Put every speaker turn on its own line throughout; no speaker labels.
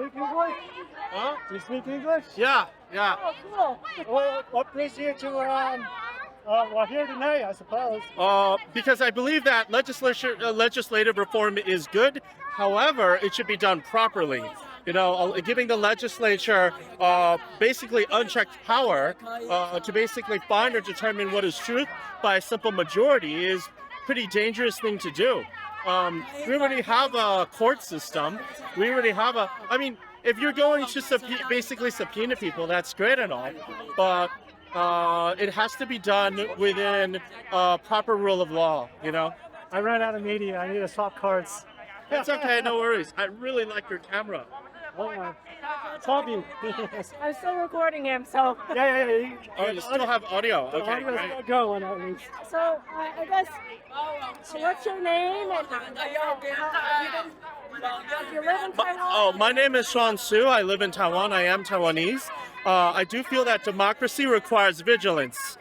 speak English?
Huh?
Do you speak English?
Yeah.
Oh, cool. Well, what brings you to here tonight, I suppose?
Because I believe that legislative reform is good. However, it should be done properly. Giving the legislature basically unchecked power to basically find or determine what is truth by a simple majority is a pretty dangerous thing to do. We already have a court system. We already have if you're going to basically subpoena people, that's great and all, but it has to be done within proper rule of law,
I ran out of media. I need to swap cards.
It's okay, no worries. I really like your camera.
Oh, Tommy.
I'm still recording him, so.
Yeah.
Oh, you still have audio.
The
Okay,
audio's
great.
still going at least.
So, I guess, what's your name and you live in Taiwan?
My name is Sean Su. I live in Taiwan. I am Taiwanese. I do feel that democracy requires vigilance.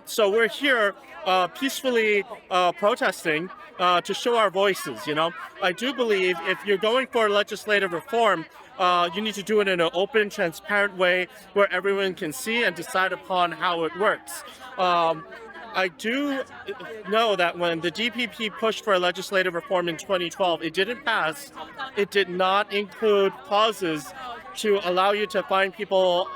So we're here peacefully protesting to show our voices. I do believe if you're going for legislative reform, you need to do it in an open, transparent way where everyone can see and decide upon how it works. I do know that when the DPP pushed for a legislative reform in 2012, it didn't pass. It did not include clauses to allow you to find people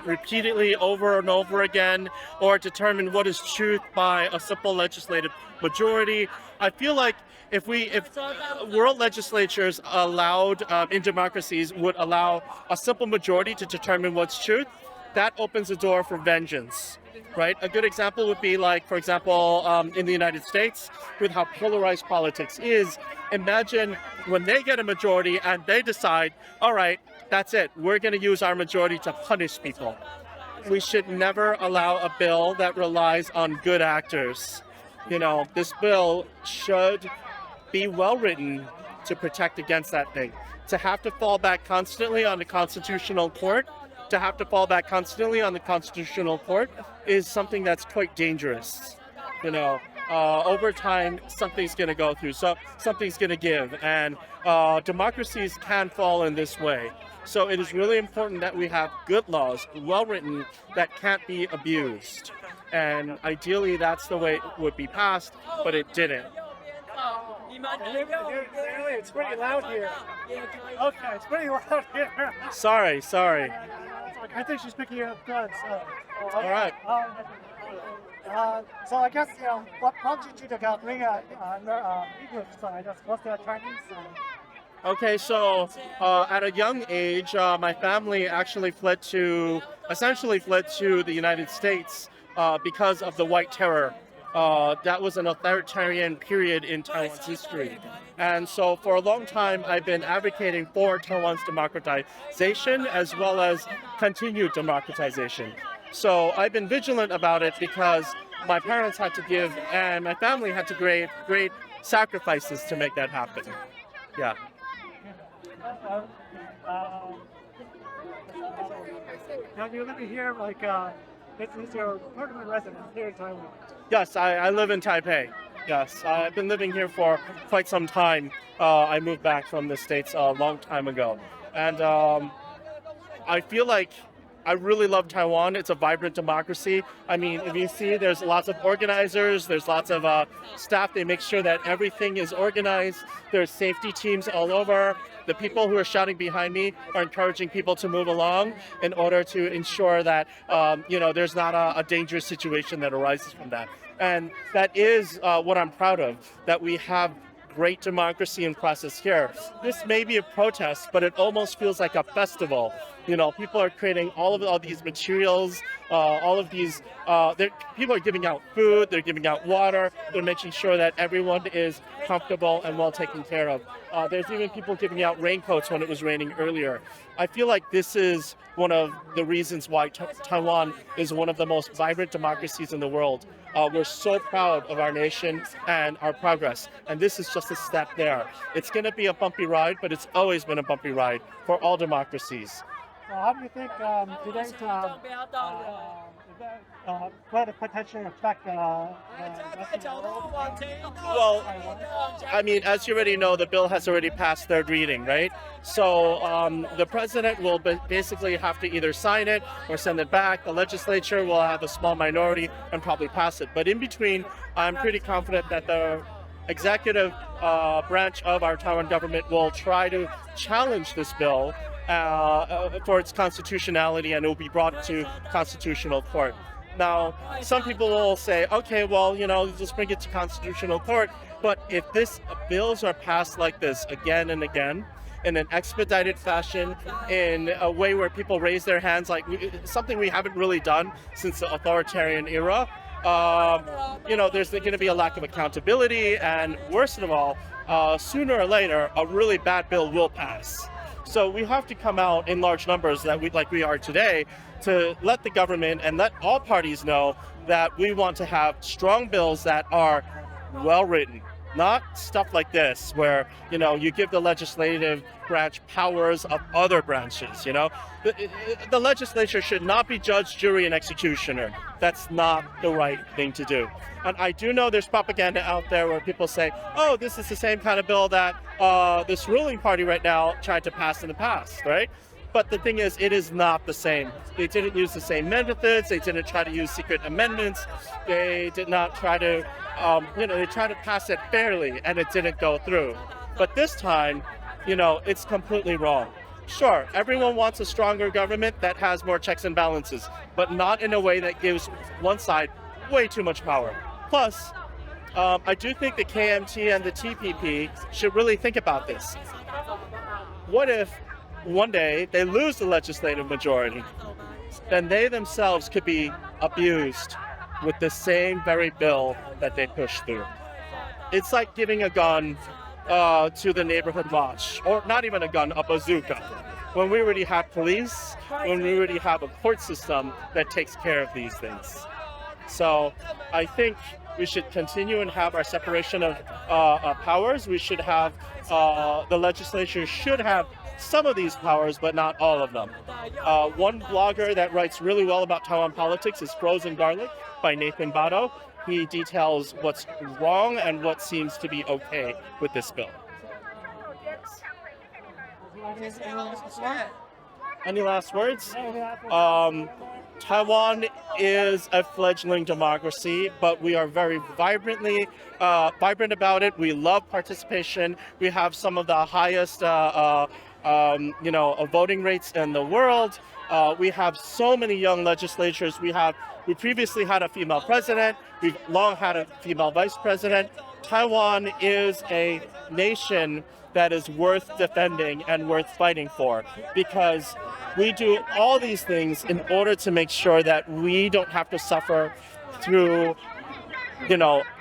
repeatedly over and over again or determine what is truth by a simple legislative majority. I feel like if world legislatures allowed in democracies would allow a simple majority to determine what's truth, that opens the door for vengeance. Right? A good example would be like, for example, in the United States, with how polarized politics is. Imagine when they get a majority and they decide, all right, that's it. We're going to use our majority to punish people. We should never allow a bill that relies on good actors. This bill should be well written to protect against that thing. To have to fall back constantly on the Constitutional Court, is something that's quite dangerous. Over time, something's going to go through, so something's going to give, and democracies can fall in this way. So it is really important that we have good laws, well written, that can't be abused. And ideally, that's the way it would be passed, but it didn't.
It's pretty loud here. Okay, it's pretty loud here.
Sorry.
I think she's picking it up good. So,
All right.
So I guess what prompted you to bring English side? What's the Chinese side?
Okay, so at a young age, my family actually essentially fled to the United States because of the White Terror. That was an authoritarian period in Taiwan's history. And so for a long time, I've been advocating for Taiwan's democratization as well as continued democratization. So I've been vigilant about it because my parents had to give and my family had to great sacrifices to make that happen. Yeah.
Now you're living here, it's your permanent residence here in Taiwan.
Yes, I live in Taipei. Yes, I've been living here for quite some time. I moved back from the States a long time ago. And I feel like I really love Taiwan. It's a vibrant democracy. I mean, if you see, there's lots of organizers, there's lots of staff. They make sure that everything is organized. There's safety teams all over. The people who are shouting behind me are encouraging people to move along in order to ensure that, there's not a dangerous situation that arises from that. And that is what I'm proud of, that we have great democracy in process here. This may be a protest, but it almost feels like a festival. People are creating all these materials, people are giving out food, they're giving out water, they're making sure that everyone is comfortable and well taken care of. There's even people giving out raincoats when it was raining earlier. I feel like this is one of the reasons why Taiwan is one of the most vibrant democracies in the world. We're so proud of our nation and our progress, and this is just a step there. It's going to be a bumpy ride, but it's always been a bumpy ride for all democracies.
How do you think today's could potentially affect
Well, I mean, as you already know, the bill has already passed third reading, right? So the president will basically have to either sign it or send it back. The legislature will have a small minority and probably pass it. But in between, I'm pretty confident that the executive branch of our Taiwan government will try to challenge this bill for its constitutionality, and it will be brought to constitutional court. Now, some people will say, okay, well, just bring it to constitutional court. But if these bills are passed like this again and again, in an expedited fashion, in a way where people raise their hands, like something we haven't really done since the authoritarian era, there's going to be a lack of accountability, and worst of all, sooner or later, a really bad bill will pass. So we have to come out in large numbers like we are today to let the government and let all parties know that we want to have strong bills that are well written, not stuff like this where you give the legislative branch powers of other branches. The legislature should not be judge, jury, and executioner. That's not the right thing to do. And I do know there's propaganda out there where people say, oh, this is the same kind of bill that this ruling party right now tried to pass in the past, right? But the thing is, it is not the same. They didn't use the same methods. They didn't try to use secret amendments. They did not try to, they tried to pass it fairly, and it didn't go through. But this time, it's completely wrong. Sure, everyone wants a stronger government that has more checks and balances, but not in a way that gives one side way too much power. Plus, I do think the KMT and the TPP should really think about this. What if one day they lose the legislative majority? Then they themselves could be abused with the same very bill that they pushed through. It's like giving a gun to the neighborhood watch, or not even a gun, a bazooka, when we already have police, when we already have a court system that takes care of these things. So I think we should continue and have our separation of powers. We should have, the legislature should have some of these powers, but not all of them. One blogger that writes really well about Taiwan politics is Frozen Garlic by Nathan Bado. He details what's wrong and what seems to be okay with this bill. Any last words? Taiwan is a fledgling democracy, but we are very vibrant about it. We love participation. We have some of the highest voting rates in the world. We have so many young legislatures. We previously had a female president. We've long had a female vice president. Taiwan is a nation that is worth defending and worth fighting for, because we do all these things in order to make sure that we don't have to suffer through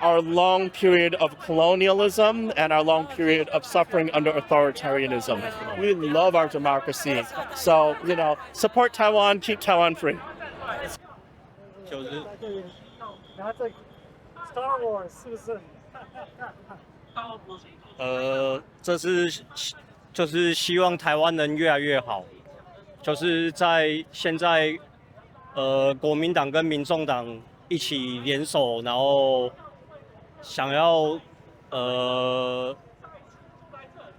our long period of colonialism and our long period of suffering under authoritarianism. We love our democracy. So, support Taiwan, keep Taiwan free.
Star Wars 是不是？
就是希望台湾能越来越好，就是在现在国民党跟民众党一起联手，然后想要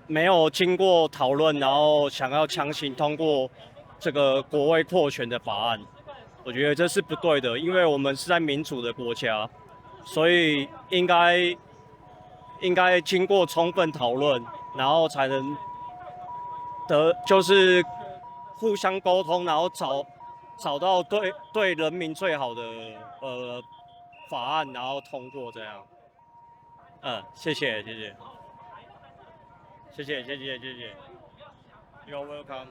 没有经过讨论，然后想要强行通过这个国会扩权的法案，我觉得这是不对的，因为我们是在民主的国家，所以应该经过充分讨论，然后才能就是互相沟通，然后找到对人民最好的法案，然后通过这样。谢谢。You're welcome.